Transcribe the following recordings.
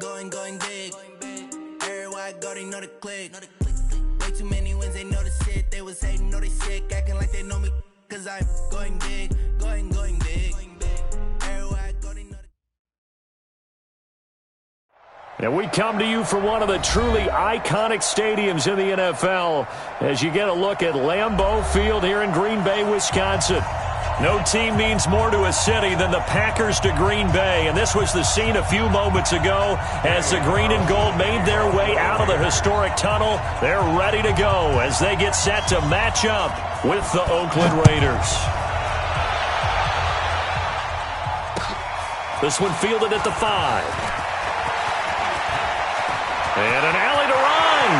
going big. Everywhere I go, they know the click. Way too many wins, they know the shit. They was hating, know they sick, acting like they know me. Cause I'm going big, going big. Everywhere I go, they know the. And we come to you from one of the truly iconic stadiums in the NFL as you get a look at Lambeau Field here in Green Bay, Wisconsin. No team means more to a city than the Packers to Green Bay, and this was the scene a few moments ago as the green and gold made their way out of the historic tunnel. They're ready to go as they get set to match up with the Oakland Raiders. This one fielded at the 5. And an alley to run.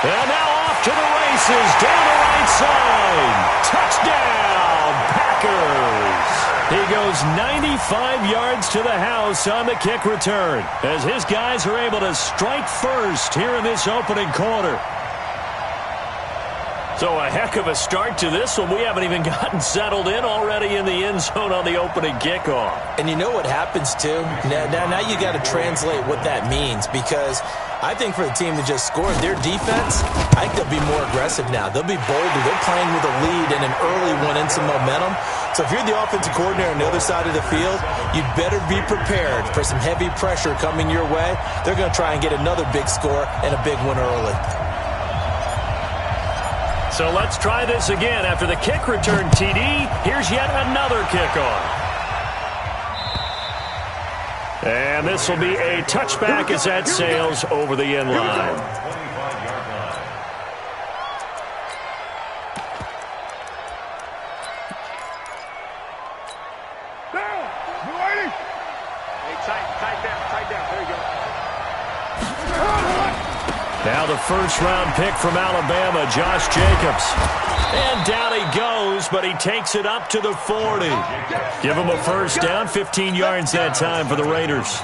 And now off to the races, down the right side. Touchdown, Packers. He goes 95 yards to the house on the kick return as his guys are able to strike first here in this opening quarter. So a heck of a start to this one. We haven't even gotten settled in already in the end zone on the opening kickoff. And you know what happens, too? Now you got to translate what that means, because I think for the team that just scored, their defense, I think they'll be more aggressive now. They'll be bolder. They're playing with a lead and an early one and some momentum. So if you're the offensive coordinator on the other side of the field, you better be prepared for some heavy pressure coming your way. They're going to try and get another big score and a big one early. So let's try this again. After the kick return TD, here's yet another kickoff. And this will be a touchback as that sails over the end line. Now the first-round pick from Alabama, Josh Jacobs. And down he goes, but he takes it up to the 40. Give him a first down, 15 yards that time for the Raiders.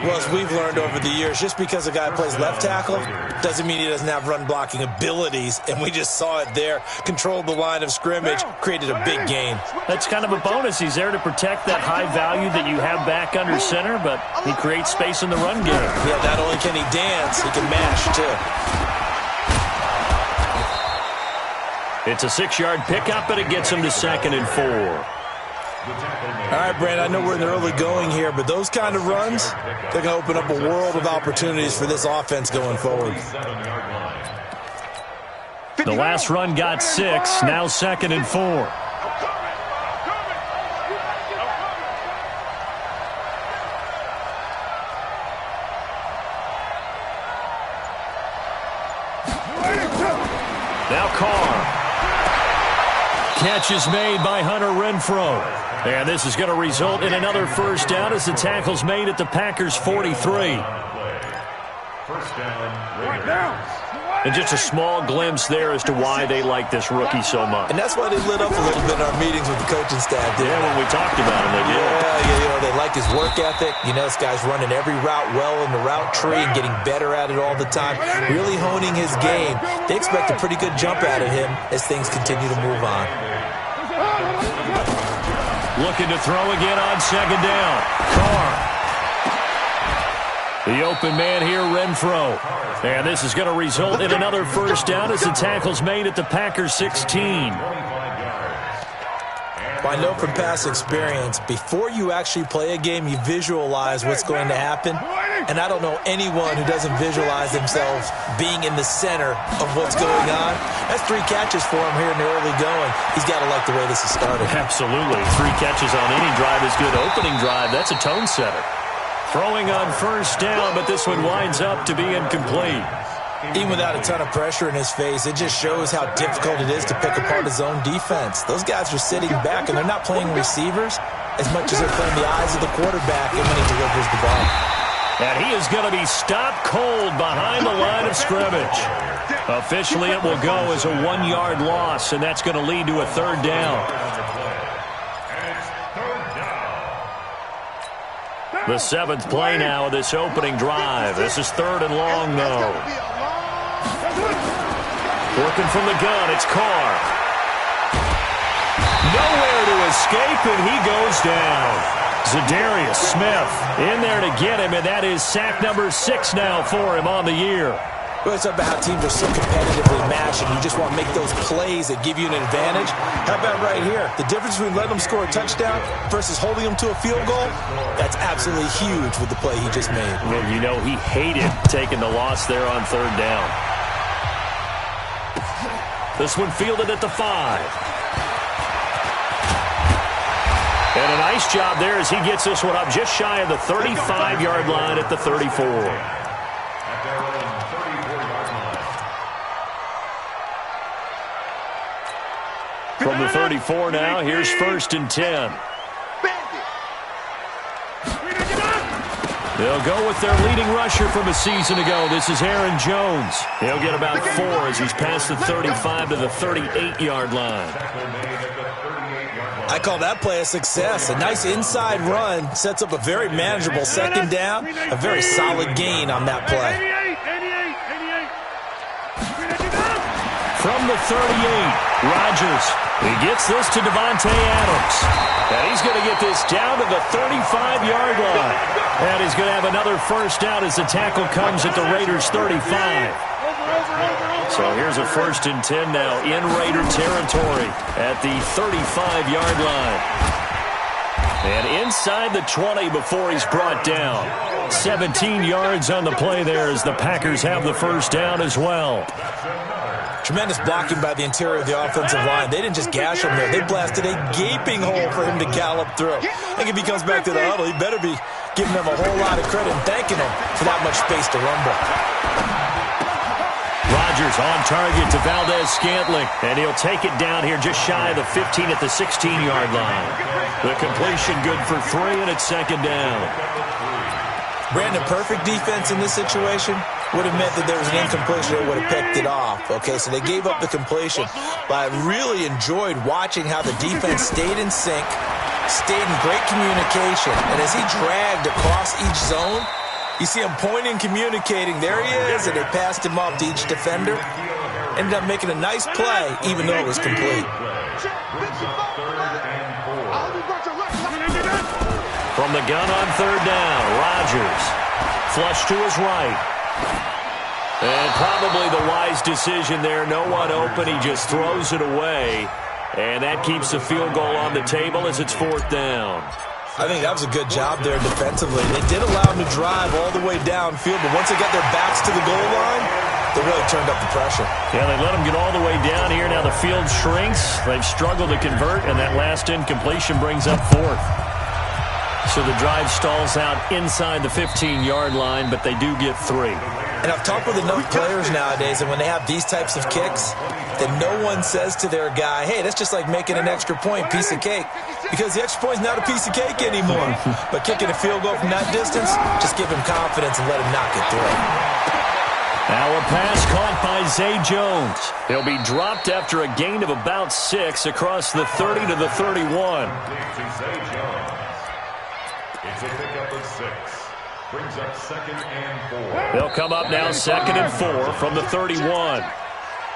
Well, as we've learned over the years, just because a guy plays left tackle doesn't mean he doesn't have run-blocking abilities, and we just saw it there. Controlled the line of scrimmage, created a big gain. That's kind of a bonus. He's there to protect that high value that you have back under center, but he creates space in the run game. Yeah, not only can he dance, he can mash, too. It's a 6-yard pickup, and it gets him to 2nd and 4. All right, Brandon, I know we're in the early going here, but those kind of runs, they're going to open up a world of opportunities for this offense going forward. The last run got 6, now 2nd and 4. Now Carr. Catch is made by Hunter Renfrow. And this is going to result in another first down as the tackle's made at the Packers' 43. First down. And just a small glimpse there as to why they like this rookie so much. And that's why they lit up a little bit in our meetings with the coaching staff. Yeah, when we talked about him, they did. Yeah, they like his work ethic. You know, this guy's running every route well in the route tree and getting better at it all the time, really honing his game. They expect a pretty good jump out of him as things continue to move on. Looking to throw again on 2nd down. Carr. The open man here, Renfrow. And this is going to result in another first down as the tackle's made at the Packers' 16. I know from past experience, before you actually play a game, you visualize what's going to happen. And I don't know anyone who doesn't visualize themselves being in the center of what's going on. That's 3 catches for him here in the early going. He's got to like the way this has started. Absolutely. 3 catches on any drive is good. Opening drive, that's a tone setter. Throwing on first down, but this one winds up to be incomplete. Even without a ton of pressure in his face, it just shows how difficult it is to pick apart his own defense. Those guys are sitting back, and they're not playing receivers as much as they're playing the eyes of the quarterback and when he delivers the ball. And he is going to be stopped cold behind the line of scrimmage. Officially, it will go as a 1-yard loss, and that's going to lead to a 3rd down. The 7th play now of this opening drive. This is 3rd and long, though. Working from the gun, it's Carr. Nowhere to escape, and he goes down. Zadarius Smith in there to get him, and that is sack number 6 now for him on the year. Well, it's about how teams are so competitively matched, and you just want to make those plays that give you an advantage. How about right here? The difference between letting them score a touchdown versus holding them to a field goal, that's absolutely huge with the play he just made. Well, you know, he hated taking the loss there on 3rd down. This one fielded at the 5. And a nice job there as he gets this one up just shy of the 35-yard line at the 34. From the 34 now, here's 1st and 10. They'll go with their leading rusher from a season ago. This is Aaron Jones. He'll get about 4 as he's past the 35 to the 38-yard line. I call that play a success. A nice inside run sets up a very manageable 2nd down. A very solid gain on that play. From the 38, Rodgers. He gets this to Devontae Adams. And he's going to get this down to the 35-yard line. And he's going to have another 1st down as the tackle comes at the Raiders' 35. So here's a 1st and 10 now in Raider territory at the 35-yard line. And inside the 20 before he's brought down. 17 yards on the play there as the Packers have the 1st down as well. Tremendous blocking by the interior of the offensive line. They didn't just gash him there. They blasted a gaping hole for him to gallop through. I think if he comes back to the huddle, he better be giving them a whole lot of credit and thanking him for that much space to rumble. Rodgers on target to Valdez-Scantling, and he'll take it down here just shy of the 15 at the 16-yard line. The completion good for 3, and it's 2nd down. Brandon, perfect defense in this situation would have meant that there was an incompletion that would have picked it off. Okay, so they gave up the completion. But I really enjoyed watching how the defense stayed in sync, stayed in great communication. And as he dragged across each zone, you see him pointing, communicating. There he is, and they passed him off to each defender. Ended up making a nice play, even though it was complete. From the gun on 3rd down, Rodgers. Flush to his right. And probably the wise decision there. No one open. He just throws it away. And that keeps the field goal on the table as it's 4th down. I think that was a good job there defensively. They did allow him to drive all the way downfield, but once they got their backs to the goal line, they really turned up the pressure. Yeah, they let him get all the way down here. Now the field shrinks. They've struggled to convert, and that last incompletion brings up 4th. So the drive stalls out inside the 15-yard line, but they do get 3. And I've talked with enough players nowadays, and when they have these types of kicks, that no one says to their guy, hey, that's just like making an extra point, piece of cake. Because the extra point is not a piece of cake anymore. But kicking a field goal from that distance, just give him confidence and let him knock it through. Now a pass caught by Zay Jones. He'll be dropped after a gain of about 6 across the 30 to the 31. It's a pickup of 6. Brings up 2nd and 4. They'll come up now 2nd and 4 from the 31.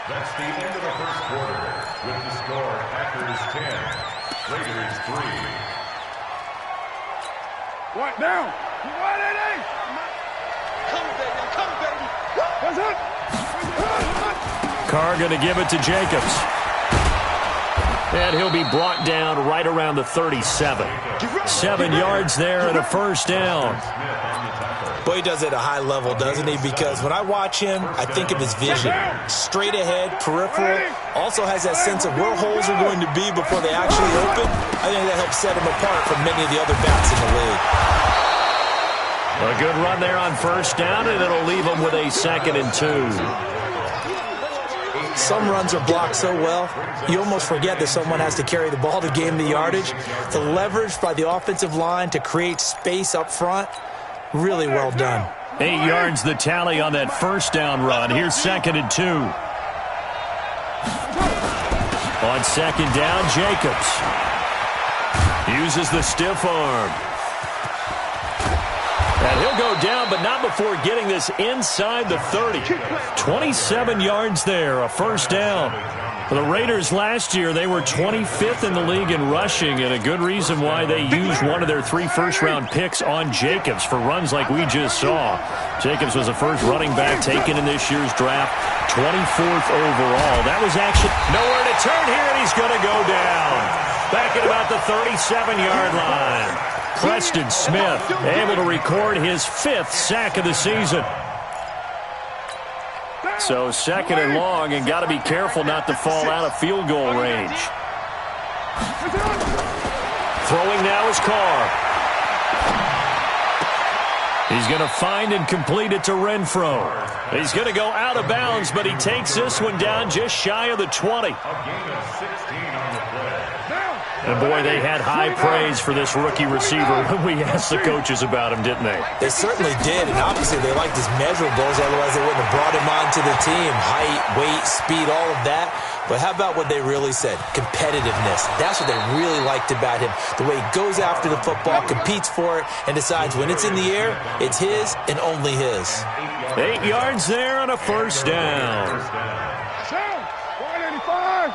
That's the end of the 1st quarter. With the score, Packers 10, Raiders 3. What now? What it is? Come, baby. Come, baby. What's up? Carr going to give it to Jacobs. And he'll be brought down right around the 37. 7 yards there and a 1st down. Boy, he does it at a high level, doesn't he? Because when I watch him, I think of his vision. Straight ahead, peripheral. Also has that sense of where holes are going to be before they actually open. I think that helps set him apart from many of the other backs in the league. A good run there on 1st down, and it'll leave him with a 2nd and 2. Some runs are blocked so well, you almost forget that someone has to carry the ball to gain the yardage. The leverage by the offensive line to create space up front, really well done. 8 yards the tally on that 1st down run. Here's 2nd and 2. On 2nd down, Jacobs uses the stiff arm. And he'll go down, but not before getting this inside the 30. 27 yards there, a 1st down. The Raiders last year, they were 25th in the league in rushing, and a good reason why they used one of their 3 first-round picks on Jacobs for runs like we just saw. Jacobs was the first running back taken in this year's draft, 24th overall. That was actually nowhere to turn here, and he's going to go down. Back at about the 37-yard line. Preston Smith able to record his 5th sack of the season. So 2nd and long, and got to be careful not to fall out of field goal range. Throwing now is Carr. He's going to find and complete it to Renfro. He's going to go out of bounds, but he takes this one down just shy of the 20. A gain of 16 on the play. And boy, they had high praise for this rookie receiver when we asked the coaches about him, didn't they? They certainly did, and obviously they liked his measurables, otherwise they wouldn't have brought him onto the team. Height, weight, speed, all of that. But how about what they really said? Competitiveness. That's what they really liked about him. The way he goes after the football, competes for it, and decides when it's in the air, it's his and only his. 8 yards there on a first down. 185.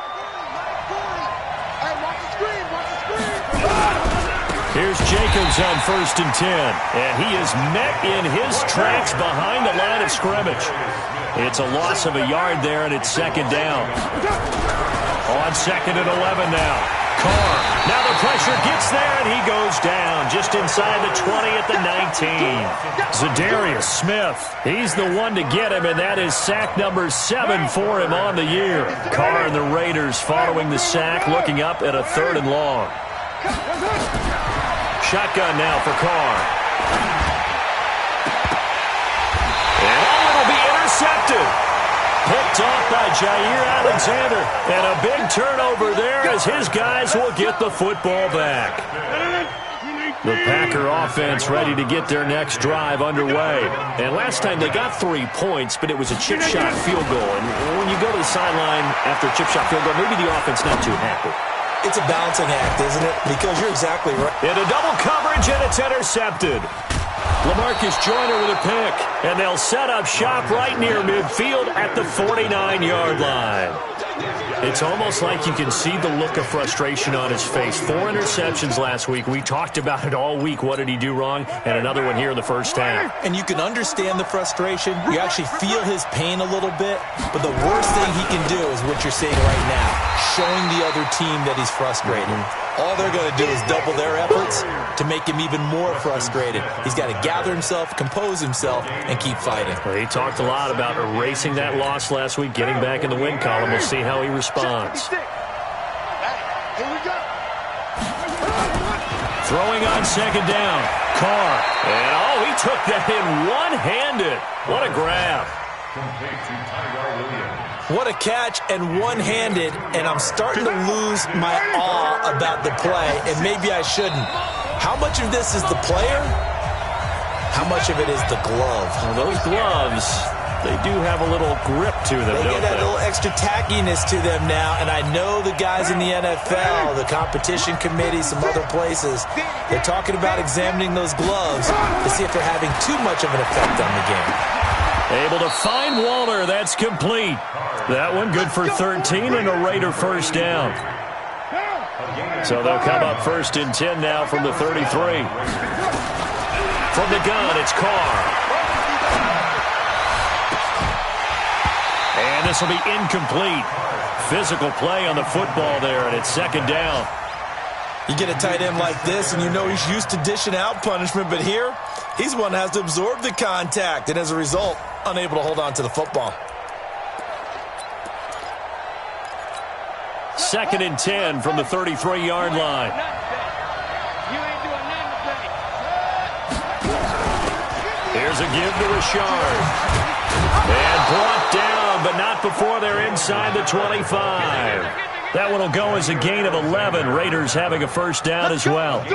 Here's Jacobs on 1st and 10, and he is met in his tracks behind the line of scrimmage. It's a loss of a yard there, and it's 2nd down. On 2nd and 11 now. Carr. Now the pressure gets there, and he goes down just inside the 20 at the 19. Zadarius Smith. He's the one to get him, and that is sack number 7 for him on the year. Carr and the Raiders following the sack, looking up at a 3rd and long. Shotgun now for Carr. And it'll be intercepted. Picked off by Jair Alexander. And a big turnover there as his guys will get the football back. The Packer offense ready to get their next drive underway. And last time they got 3 points, but it was a chip shot field goal. And when you go to the sideline after a chip shot field goal, maybe the offense not too happy. It's a balancing act, isn't it? Because you're exactly right. Into double coverage, and it's intercepted. LaMarcus Joyner with a pick, and they'll set up shop right near midfield at the 49-yard line. It's almost like you can see the look of frustration on his face. 4 interceptions last week. We talked about it all week. What did he do wrong? And another one here in the first half. And you can understand the frustration. You actually feel his pain a little bit. But the worst thing he can do is what you're seeing right now, showing the other team that he's frustrated. All they're going to do is double their efforts to make him even more frustrated. He's got to gather himself, compose himself, and keep fighting. Well, he talked a lot about erasing that loss last week, getting back in the win column. We'll see how he responds. Throwing on 2nd down. Carr. And, he took that in one-handed. What a grab. What a catch and one-handed, and I'm starting to lose my awe about the play, and maybe I shouldn't. How much of this is the player? How much of it is the glove? Well, those gloves, they do have a little grip to them, they don't get that they? little extra tackiness to them now, and I know the guys in the NFL, the competition committee, some other places, they're talking about examining those gloves to see if they're having too much of an effect on the game. Able to find Waller. That's complete. That one good for 13 and a Raider first down. So they'll come up 1st and 10 now from the 33. From the gun, it's Carr. And this will be incomplete. Physical play on the football there, and it's 2nd down. You get a tight end like this, and you know he's used to dishing out punishment, but here, he's one that has to absorb the contact, and as a result, unable to hold on to the football. 2nd and 10 from the 33-yard line. Here's a give to Richard. And brought down, but not before they're inside the 25. That one will go as a gain of 11. Raiders having a first down as well.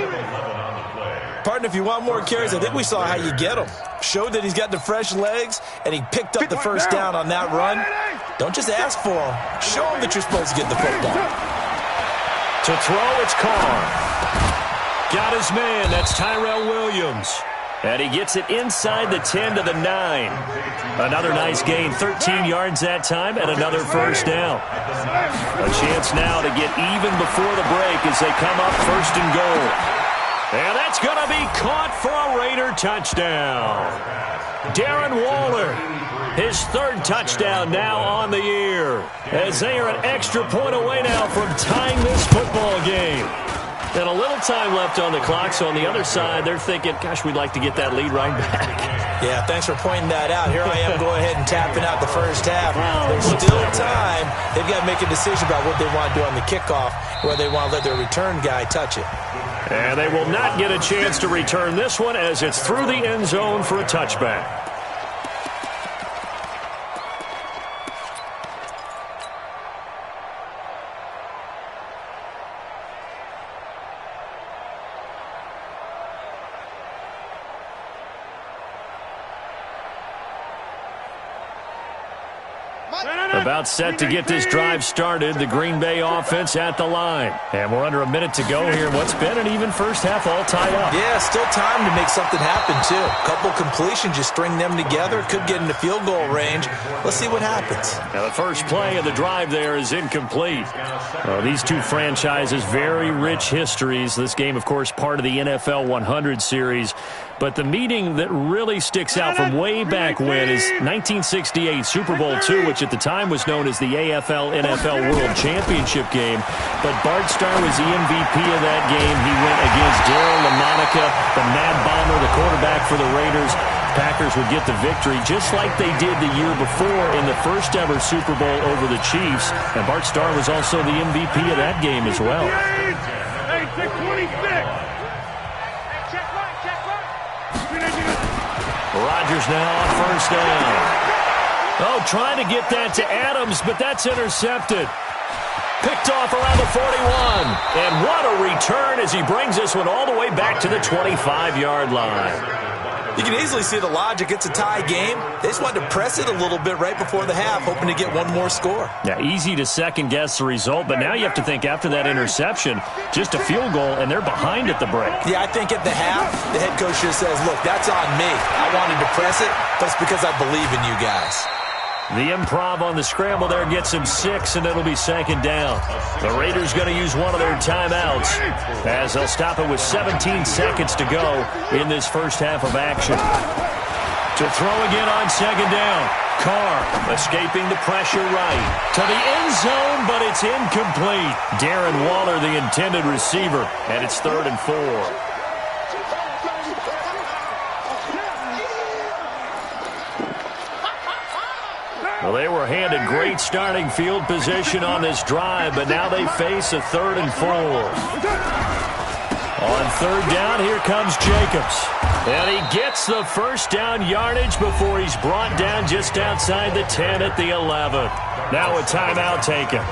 Partner, if you want more carries, I think we saw how you get them. Showed that he's got the fresh legs, and he picked up the first down on that run. Don't just ask for him. Show him that you're supposed to get the football. To throw, it's Carr. Got his man. That's Tyrell Williams. And he gets it inside the 10 to the 9. Another nice gain, 13 yards that time, and another first down. A chance now to get even before the break as they come up first and goal. And that's going to be caught for a Raider touchdown. Darren Waller, his third touchdown now on the year, as they are an extra point away now from tying this football game. And a little time left on the clock, so on the other side, they're thinking, gosh, we'd like to get that lead right back. Yeah, thanks for pointing that out. Here I am going ahead and tapping out the first half. There's still time. They've got to make a decision about what they want to do on the kickoff, whether they want to let their return guy touch it. And they will not get a chance to return this one as it's through the end zone for a touchback. About set to get this drive started, the Green Bay offense at the line. And we're under a minute to go here. What's been an even first half all tied up. Yeah, still time to make something happen, too. A couple completions, just string them together. Could get into field goal range. Let's see what happens. Now, the first play of the drive there is incomplete. These two franchises, very rich histories. This game, of course, part of the NFL 100 series. But the meeting that really sticks out from way back when is 1968 Super Bowl II, which at the time was known as the AFL-NFL World Championship game. But Bart Starr was the MVP of that game. He went against Darryl LaMonica, the Mad Bomber, the quarterback for the Raiders. Packers would get the victory just like they did the year before in the first ever Super Bowl over the Chiefs. And Bart Starr was also the MVP of that game as well. Hey, 626. Rodgers now on first down. Oh, trying to get that to Adams, but that's intercepted. Picked off around the 41. And what a return as he brings this one all the way back to the 25-yard line. You can easily see the logic. It's a tie game. They just wanted to press it a little bit right before the half, hoping to get one more score. Yeah, easy to second-guess the result, but now you have to think after that interception, just a field goal, and they're behind at the break. Yeah, I think at the half, the head coach just says, look, that's on me. I wanted to press it, but it's because I believe in you guys. The improv on the scramble there gets him 6, and it'll be second down. The Raiders going to use one of their timeouts as they'll stop it with 17 seconds to go in this first half of action. To throw again on second down. Carr escaping the pressure right. To the end zone, but it's incomplete. Darren Waller, the intended receiver, and it's 3rd and 4. Well, they were handed great starting field position on this drive, but now they face a 3rd and 4. On third down, here comes Jacobs. And he gets the first down yardage before he's brought down just outside the 10 at the 11. Now a timeout taken.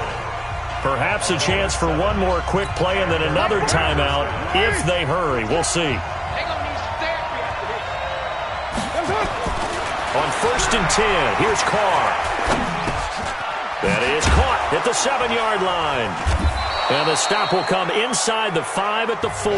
Perhaps a chance for one more quick play and then another timeout if they hurry. We'll see. On 1st and 10, here's Carr. That is caught at the 7-yard line. And the stop will come inside the 5 at the 4.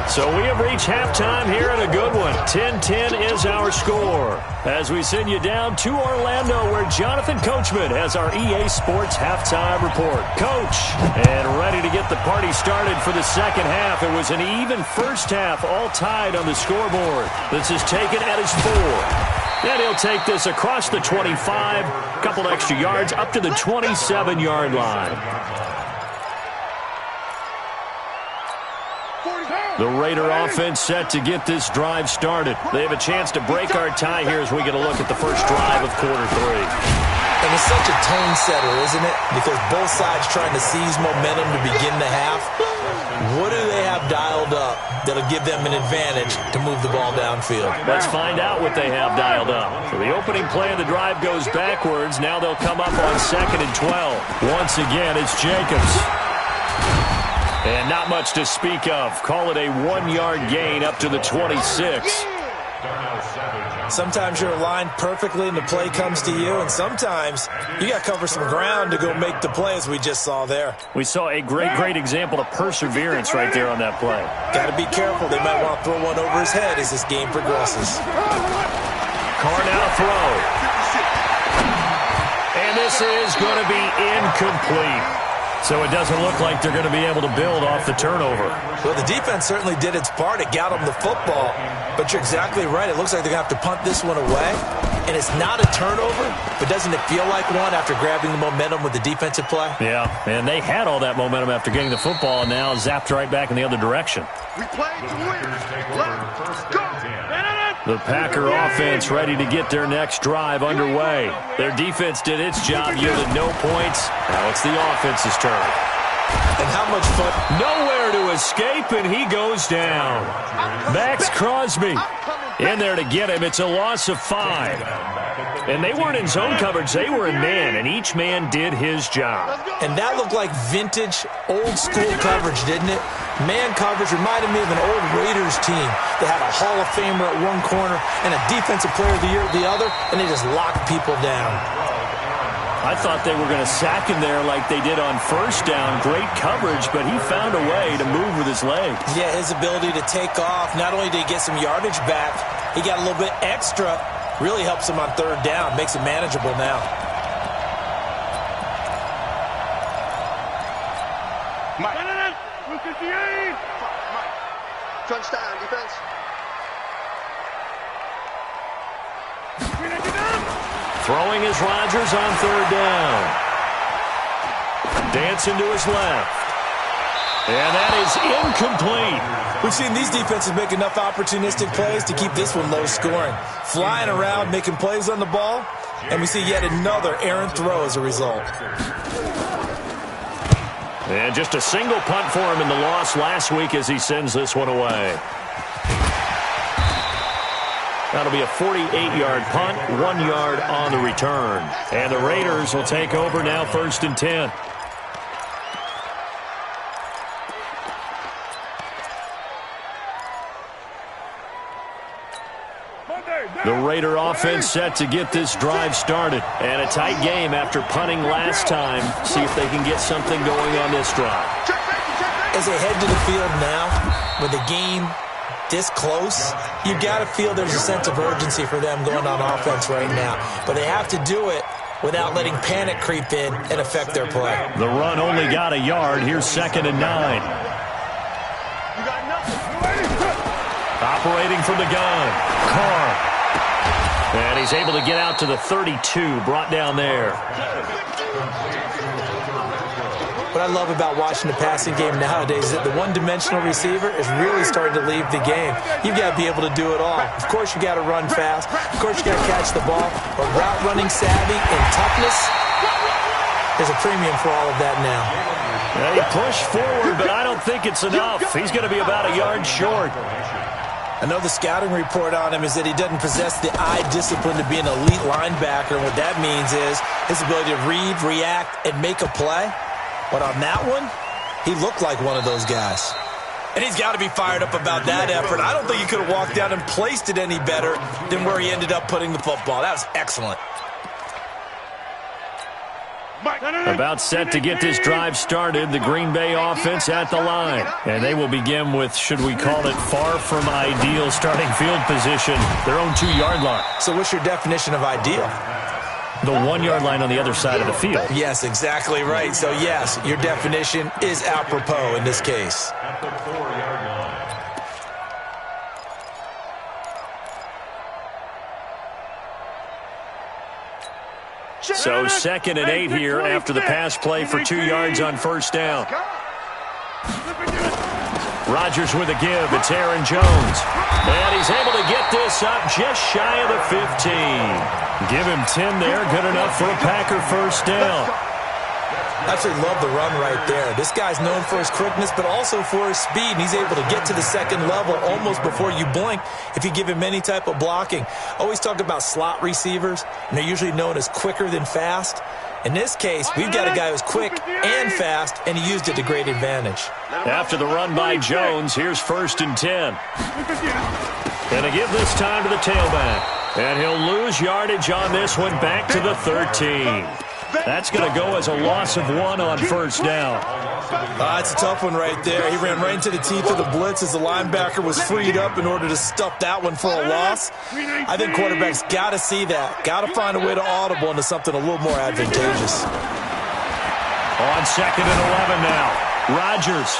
So we have reached halftime here in a good one. 10-10 is our score. As we send you down to Orlando, where Jonathan Coachman has our EA Sports halftime report. Coach, and ready to get the party started for the second half. It was an even first half, all tied on the scoreboard. This is taken at his 4. And he'll take this across the 25, couple extra yards, up to the 27-yard line. The Raider offense set to get this drive started. They have a chance to break our tie here as we get a look at the first drive of quarter 3. And it's such a tone setter, isn't it? Because both sides trying to seize momentum to begin the half. What do they have dialed up that'll give them an advantage to move the ball downfield? Let's find out what they have dialed up. So the opening play of the drive goes backwards. Now they'll come up on 2nd and 12. Once again, it's Jacobs. And not much to speak of. Call it a 1-yard gain up to the 26. Sometimes you're aligned perfectly and the play comes to you, and sometimes you got to cover some ground to go make the play, as we just saw there. We saw a great example of perseverance right there on that play. Got to be careful. They might want to throw one over his head as this game progresses. Carr now throw. And this is going to be incomplete. So it doesn't look like they're going to be able to build off the turnover. Well, the defense certainly did its part. It got them the football. But you're exactly right. It looks like they're going to have to punt this one away. And it's not a turnover, but doesn't it feel like one after grabbing the momentum with the defensive play? Yeah, and they had all that momentum after getting the football and now zapped right back in the other direction. We played to win. Let's go. The Packer offense ready to get their next drive underway. Their defense did its job, yielded no points. Now it's the offense's turn. And how much fun. Nowhere to escape, and he goes down. Max Crosby in there to get him. It's a loss of 5. And they weren't in zone coverage. They were in man, and each man did his job. And that looked like vintage, old-school coverage, didn't it? Man coverage reminded me of an old Raiders team. They had a Hall of Famer at one corner and a Defensive Player of the Year at the other, and they just locked people down. I thought they were going to sack him there like they did on first down. Great coverage, but he found a way to move with his legs. Yeah, his ability to take off, not only did he get some yardage back, he got a little bit extra. Really helps him on third down, makes it manageable now. Mike. Crunch down, defense. Throwing is Rodgers on third down. Dancing to his left. And that is incomplete. We've seen these defenses make enough opportunistic plays to keep this one low scoring. Flying around, making plays on the ball, and we see yet another errant throw as a result. And just a single punt for him in the loss last week as he sends this one away. That'll be a 48-yard punt, 1 yard on the return. And the Raiders will take over now, 1st and 10. The Raider offense set to get this drive started. And a tight game after punting last time. See if they can get something going on this drive. As they head to the field now, with the game this close, you've got to feel there's a sense of urgency for them going on offense right now. But they have to do it without letting panic creep in and affect their play. The run only got a yard. Here's 2nd and 9. Operating from the gun, Carr. And he's able to get out to the 32, brought down there. What I love about watching the passing game nowadays is that the one-dimensional receiver is really starting to leave the game. You've got to be able to do it all. Of course, you got to run fast. Of course, you got to catch the ball. But route running savvy and toughness, there's a premium for all of that now. Yeah, he pushed forward, but I don't think it's enough. He's going to be about a yard short. I know the scouting report on him is that he doesn't possess the eye discipline to be an elite linebacker. And what that means is his ability to read, react, and make a play. But on that one, he looked like one of those guys. And he's got to be fired up about that effort. I don't think he could have walked down and placed it any better than where he ended up putting the football. That was excellent. About set to get this drive started, the Green Bay offense at the line. And they will begin with, should we call it, far from ideal starting field position, their own 2-yard line. So what's your definition of ideal? The 1-yard line on the other side of the field. Yes, exactly right. So, yes, your definition is apropos in this case. At the 4-yard line. So 2nd and 8 here after the pass play for 2 yards on first down. Rodgers with a give. It's Aaron Jones. And he's able to get this up just shy of the 15. Give him 10 there. Good enough for a Packer first down. I actually love the run right there. This guy's known for his quickness, but also for his speed. And he's able to get to the second level almost before you blink if you give him any type of blocking. Always talk about slot receivers, and they're usually known as quicker than fast. In this case, we've got a guy who's quick and fast, and he used it to great advantage. After the run by Jones, here's 1st and 10. Gonna give this time to the tailback. And he'll lose yardage on this one back to the 13. That's going to go as a loss of 1 on 1st down. It's a tough one right there. He ran right into the teeth of the blitz as the linebacker was freed up in order to stuff that one for a loss. I think quarterbacks got to see that. Got to find a way to audible into something a little more advantageous. On 2nd and 11 now. Rodgers.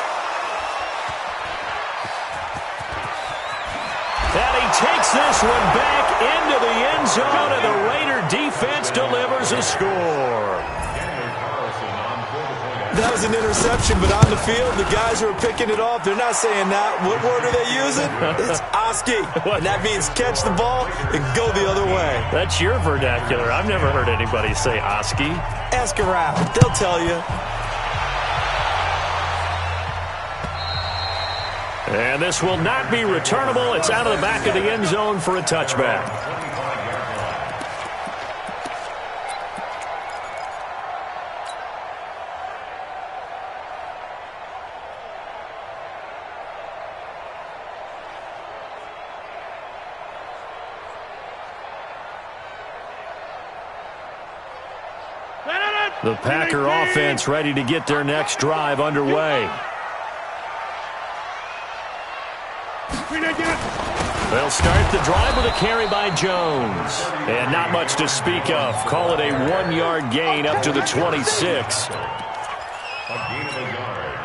And he takes this one back into the end zone, and the Raider defense delivers a score. That was an interception, but on the field, the guys who are picking it off, they're not saying that. What word are they using? It's Oski. And that means catch the ball and go the other way. That's your vernacular. I've never heard anybody say Oski. Ask around. They'll tell you. And this will not be returnable. It's out of the back of the end zone for a touchback. The Packer offense ready to get their next drive underway. They'll start the drive with a carry by Jones. And not much to speak of. Call it a 1-yard gain up to the 26.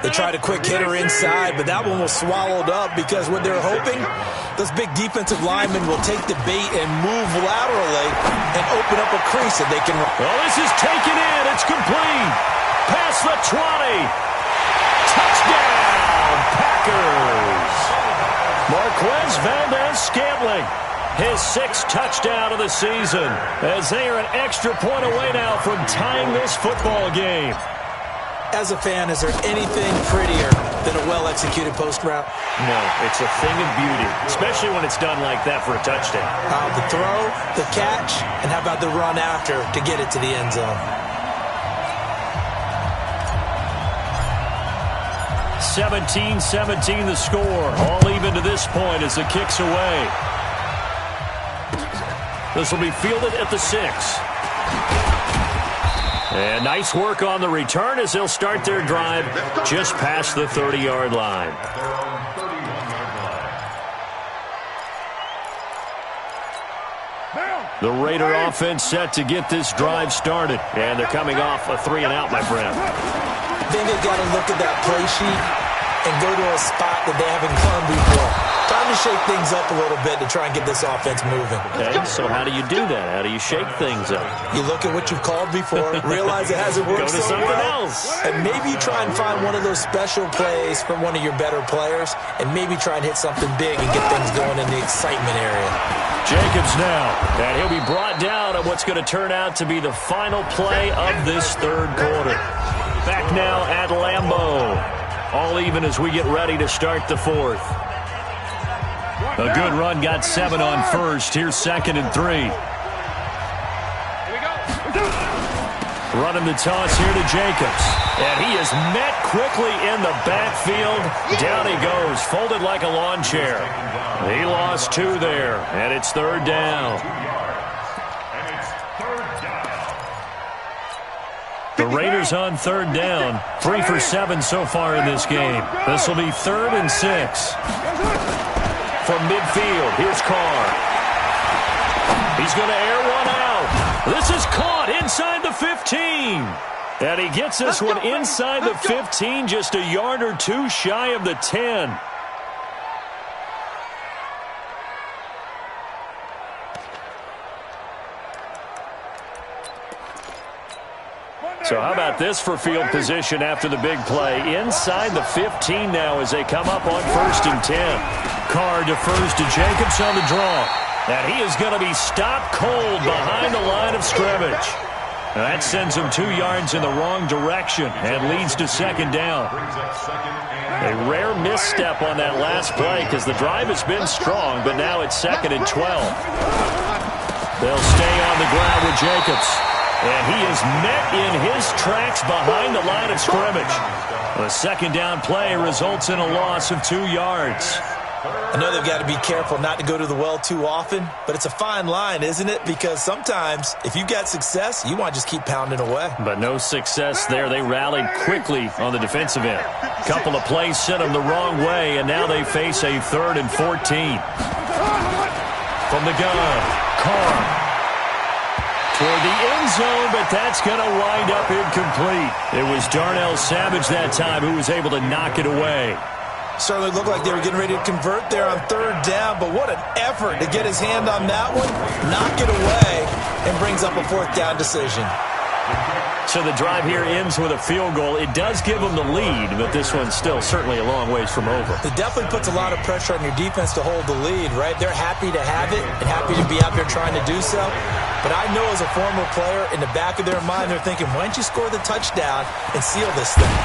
They tried a quick hitter inside, but that one was swallowed up because what they're hoping, those big defensive linemen will take the bait and move laterally and open up a crease that they can run. Well, this is taken in. It's complete. Past the 20. Touchdown, Packers. Marquez Valdez-Scantling, his 6th touchdown of the season, as they are an extra point away now from tying this football game. As a fan, is there anything prettier than a well-executed post route? No, it's a thing of beauty, especially when it's done like that for a touchdown. The throw, the catch, and how about the run after to get it to the end zone? 17-17 the score. All even to this point as the kick's away. This will be fielded at the 6. And nice work on the return as they'll start their drive just past the 30-yard line. The Raider offense set to get this drive started. And they're coming off a 3-and-out, my friend. I think they've got to look at that play sheet and go to a spot that they haven't gone before. Time to shake things up a little bit to try and get this offense moving. Okay, so how do you do that? How do you shake things up? You look at what you've called before, realize it hasn't worked so well. Go to something else. And maybe you try and find one of those special plays from one of your better players, and maybe try and hit something big and get things going in the excitement area. Jacobs now, and he'll be brought down at what's going to turn out to be the final play of this 3rd quarter. Back now at Lambeau. All even as we get ready to start the 4th. A good run got 7 on 1st. Here's 2nd and 3. Running the toss here to Jacobs. And he is met quickly in the backfield. Down he goes, folded like a lawn chair. He lost 2 there, and it's 3rd down. The Raiders on 3rd down. 3 for 7 so far in this game. This will be 3rd and 6. From midfield, here's Carr. He's going to air one out. This is caught inside the 15. And he gets this one inside the 15, just a yard or 2 shy of the 10. So how about this for field position after the big play? Inside the 15 now as they come up on 1st and 10. Carr defers to Jacobs on the draw. And he is going to be stopped cold behind the line of scrimmage. And that sends him 2 yards in the wrong direction and leads to 2nd down. A rare misstep on that last play because the drive has been strong, but now it's 2nd and 12. They'll stay on the ground with Jacobs. And he is met in his tracks behind the line of scrimmage. A second down play results in a loss of 2 yards. I know they've got to be careful not to go to the well too often, but it's a fine line, isn't it? Because sometimes if you got success, you want to just keep pounding away. But no success there. They rallied quickly on the defensive end. Couple of plays sent them the wrong way, and now they face a 3rd and 14. From the gun, Carr. Toward the end zone, but that's going to wind up incomplete. It was Darnell Savage that time who was able to knock it away. Certainly looked like they were getting ready to convert there on 3rd down, but what an effort to get his hand on that one, knock it away, and brings up a 4th down decision. So the drive here ends with a field goal. It does give them the lead, but this one's still certainly a long ways from over. It definitely puts a lot of pressure on your defense to hold the lead, right? They're happy to have it and happy to be out there trying to do so. But I know as a former player, in the back of their mind, they're thinking, why don't you score the touchdown and seal this thing?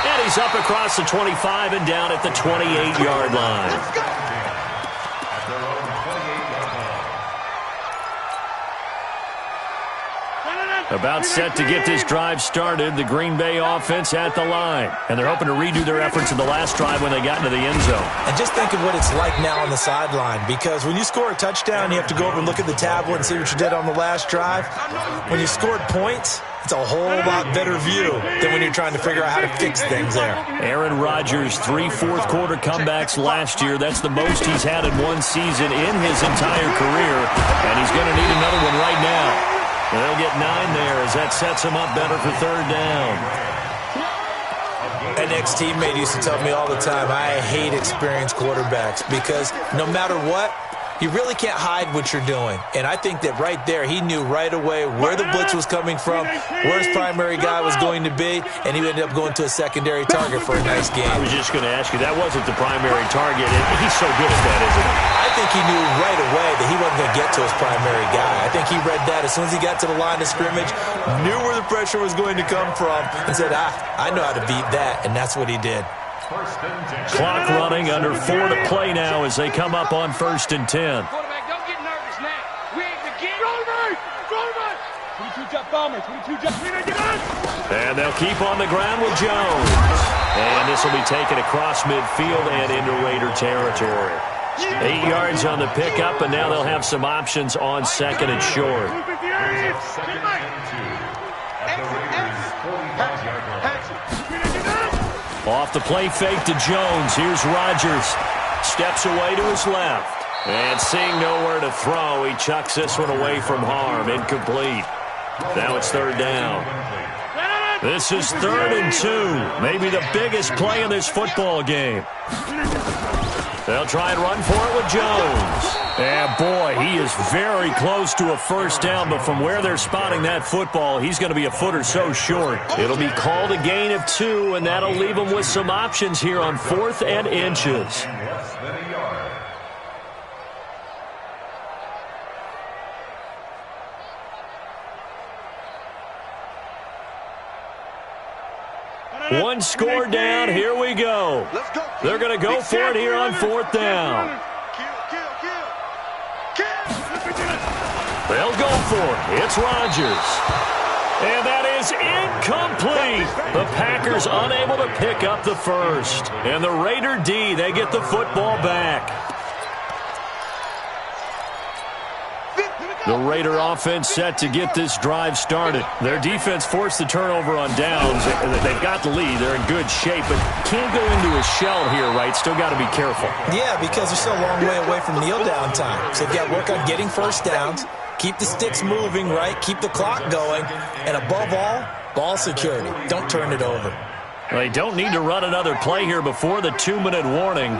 And he's up across the 25 and down at the 28-yard line. About set to get this drive started, the Green Bay offense at the line. And they're hoping to redo their efforts in the last drive when they got into the end zone. And just think of what it's like now on the sideline, because when you score a touchdown, you have to go over and look at the tablet and see what you did on the last drive. When you scored points, it's a whole lot better view than when you're trying to figure out how to fix things there. Aaron Rodgers, 3 fourth-quarter comebacks last year. That's the most he's had in one season in his entire career, and he's going to need another one right now. They'll get 9 there as that sets him up better for 3rd down. An ex-teammate used to tell me all the time, I hate experienced quarterbacks because no matter what, you really can't hide what you're doing. And I think that right there, he knew right away where the blitz was coming from, where his primary guy was going to be, and he ended up going to a secondary target for a nice game. I was just going to ask you, that wasn't the primary target. He's so good at that, isn't he? I think he knew right away that he wasn't going to get to his primary guy. I think he read that as soon as he got to the line of scrimmage, knew where the pressure was going to come from, and said, I know how to beat that, and that's what he did. Clock running, under 4 to play now as they come up on 1st and 10. Quarterback, don't get nervous now. We ain't beginning. Roll me! 22-jump bomber, 22-jump. And they'll keep on the ground with Jones. And this will be taken across midfield and into Raider territory. 8 yards on the pickup, and now they'll have some options on 2nd and short. Off the play fake to Jones. Here's Rodgers. Steps away to his left. And seeing nowhere to throw, he chucks this one away from harm. Incomplete. Now it's 3rd down. This is 3rd and 2. Maybe the biggest play in this football game. They'll try and run for it with Jones. And boy, he is very close to a 1st down, but from where they're spotting that football, he's going to be a foot or so short. It'll be called a gain of 2, and that'll leave them with some options here on 4th and inches. One score down. Here we go. They're going to go for it here on 4th down. They'll go for it. It's Rodgers. And that is incomplete. The Packers unable to pick up the first. And the Raider D, they get the football back. The Raider offense set to get this drive started. Their defense forced the turnover on downs. They've got the lead. They're in good shape, but can't go into a shell here, right? Still got to be careful. Yeah, because they're still a long way away from kneel down time. So they've got to work on getting 1st downs, keep the sticks moving, right? Keep the clock going. And above all, ball security. Don't turn it over. They don't need to run another play here before the 2-minute warning.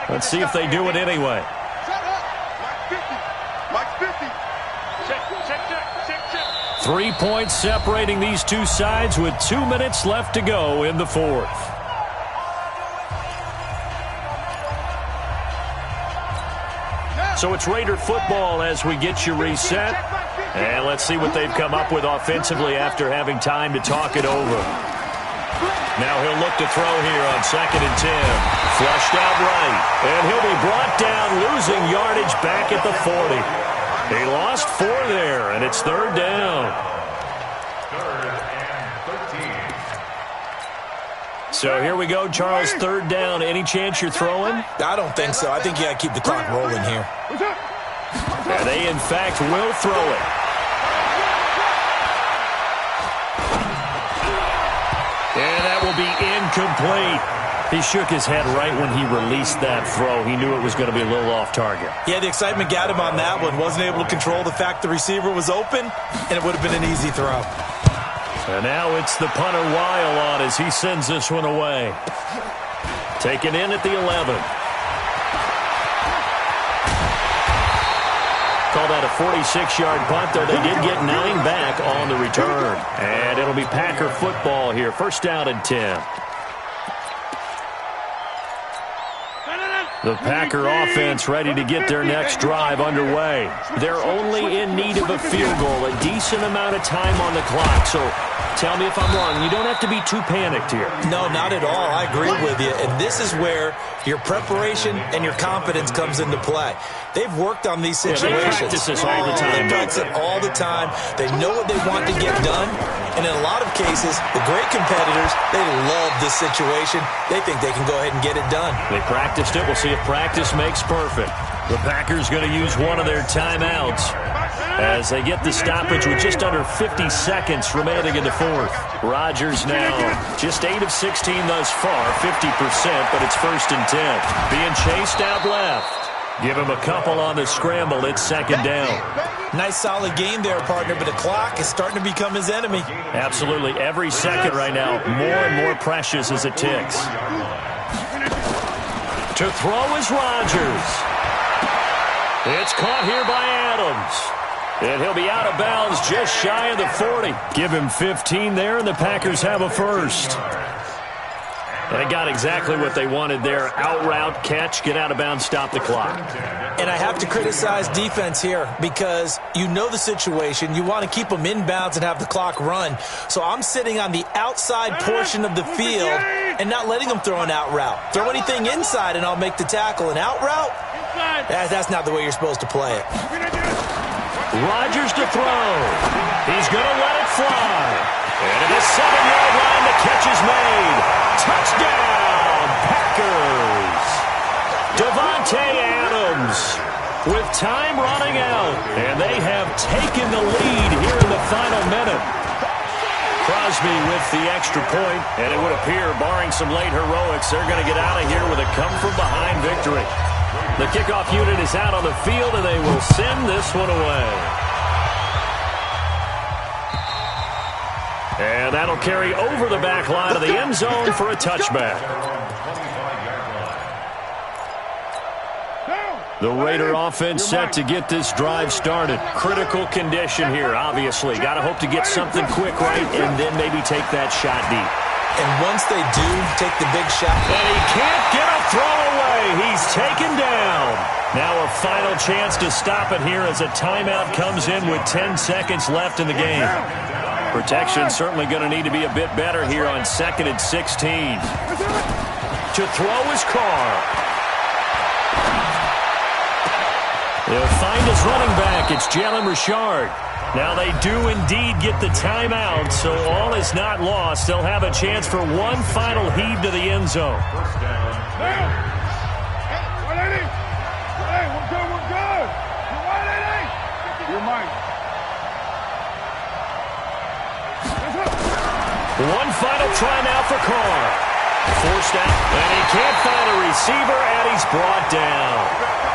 Let's see if they do it anyway. 3 points separating these two sides with 2 minutes left to go in the 4th. So it's Raider football as we get you reset. And let's see what they've come up with offensively after having time to talk it over. Now he'll look to throw here on 2nd and 10. Flushed out right. And he'll be brought down, losing yardage back at the 40. He lost 4 there, and it's 3rd down. 3rd and 13. So here we go, Charles, 3rd down. Any chance you're throwing? I don't think so. I think you got to keep the clock rolling here. And they, in fact, will throw it. And that will be incomplete. He shook his head right when he released that throw. He knew it was going to be a little off target. Yeah, the excitement got him on that one. Wasn't able to control the fact the receiver was open, and it would have been an easy throw. And now it's the punter Weil on as he sends this one away. Taken in at the 11. Call that a 46-yard punt, though they did get 9 back on the return. And it'll be Packer football here. 1st down and 10. The Packer offense ready to get their next drive underway. They're only in need of a field goal, a decent amount of time on the clock. So tell me if I'm wrong. You don't have to be too panicked here. No, not at all. I agree with you. And this is where your preparation and your confidence comes into play. They've worked on these situations. They practice this all the time. They practice it all the time. They know what they want to get done. And in a lot of cases, the great competitors, they love this situation. They think they can go ahead and get it done. They practiced it. We'll see if practice makes perfect. The Packers going to use one of their timeouts as they get the stoppage with just under 50 seconds remaining in the 4th. Rodgers now just 8 of 16 thus far, 50%, but it's 1st and 10. Being chased out left. Give him a couple on the scramble. It's 2nd down. Nice solid game there, partner, but the clock is starting to become his enemy. Absolutely. Every second right now, more and more precious as it ticks. To throw is Rodgers. It's caught here by Adams. And he'll be out of bounds just shy of the 40. Give him 15 there, and the Packers have a 1st. They got exactly what they wanted there. Out route, catch, get out of bounds, stop the clock. And I have to criticize defense here because you know the situation. You want to keep them inbounds and have the clock run. So I'm sitting on the outside portion of the field and not letting them throw an out route. Throw anything inside and I'll make the tackle. An out route? That's not the way you're supposed to play it. Rodgers to throw. He's going to let it fly. And at the 7-yard line, the catch is made. Touchdown, Packers. Davante Adams with time running out. And they have taken the lead here in the final minute. Crosby with the extra point, and it would appear, barring some late heroics, they're going to get out of here with a come-from-behind victory. The kickoff unit is out on the field, and they will send this one away. And that'll carry over the back line of the end zone for a touchback. The Raider offense set to get this drive started. Critical condition here, obviously. Got to hope to get something quick right and then maybe take that shot deep. And once they do take the big shot. And he can't get a throw away. He's taken down. Now a final chance to stop it here as a timeout comes in with 10 seconds left in the game. Protection certainly going to need to be a bit better here on 2nd and 16. To throw is Carr. They'll find his running back. It's Jalen Richard. Now they do indeed get the timeout, so all is not lost. They'll have a chance for one final heave to the end zone. One final try now for Carr. Forced out, and he can't find a receiver, and he's brought down.